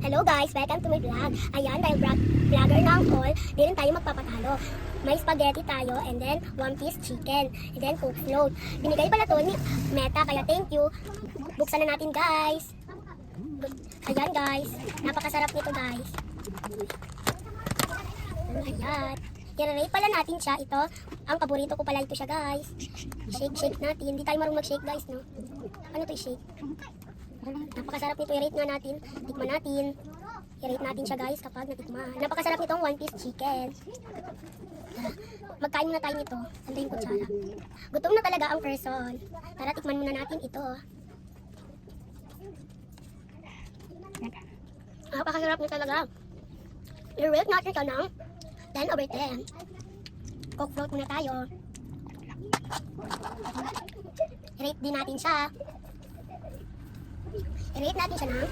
Hello guys, welcome to my vlog. Ayan, dahil vlogger na ang all, di rin tayo magpapatalo. May spaghetti tayo, and then one piece chicken, and then coke float. Binigay pala to ni Meta, kaya thank you. Buksan na natin guys. Ayan guys, napakasarap nito guys. Ayan. I-rate pala natin siya. Ito, ang paborito ko pala ito siya guys. Shake natin. Hindi tayo marunong mag-shake guys, no? Ano to i-shake? Napakasarap nito. I-rate nga natin. Tikman natin. I-rate natin siya guys kapag natikman. Napakasarap nitong one piece chicken. Tara, magkain muna tayo nito. Ando yung kutsara. Gutom na talaga ang person. Tara, tikman muna natin ito. Napakasarap nito talaga. I-rate natin siya ng 10/10. Coke float muna tayo. I-rate din natin siya. I-rate natin siya ng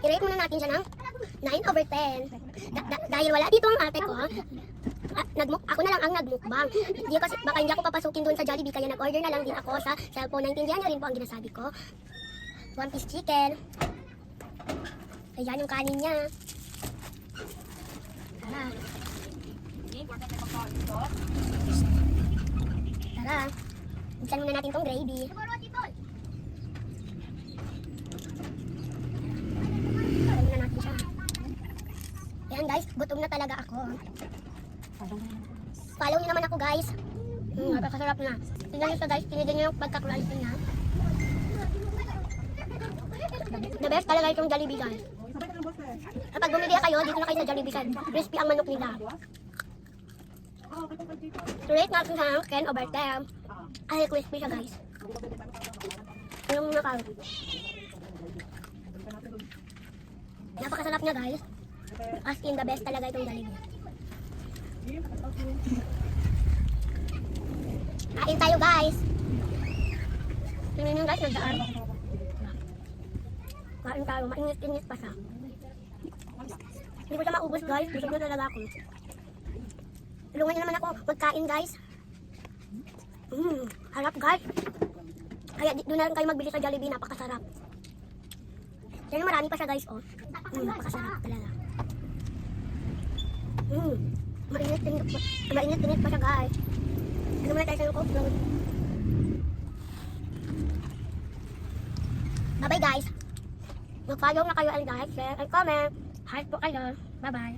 i-rate muna natin siya ng 9/10. Dahil wala dito ang ate ko, ako na lang ang nagmukbang. Kasi baka hindi ako papasukin doon sa Jollibee, kaya nag-order na lang din ako sa cellphone. Naintindihan niyo rin po ang ginasabi ko. One piece chicken. Ayan yung kanin niya. Tara. Tara. Buksan muna natin tong gravy. Buksan muna natin siya. Ayan guys, gutom na talaga ako. Follow niyo naman ako guys. Napakasarap na. Tingnan niyo siya guys, tinignan niyo yung pagkakulay niya. The best talaga itong Jollibee guys. Kapag bumili kayo, dito na kayo sa Jollibee guys. Crispy ang manok nila. Rate natin sa 10/10. Ay, crispy siya guys. Yung nakal. Napakasarap niya guys. As in the best talaga itong Jollibee. Kain tayo guys. Tingnan nyo guys, nagdaan. Kain tayo, mainit-init pa siya. Hindi ko siya maubos guys, gusto ko talaga ako. Tulungan niyo naman ako magkain guys. Harap guys. Kaya doon na lang kayo magbili sa Jollibee, napakasarap. Yan marami pa siya guys, oh. Napakasarap talaga. Mainit-init pa siya guys. Ano muna tayo sa lukop? Bye bye guys. Mag-follow na kayo and like, share, and comment. Heart po kayo. Bye bye.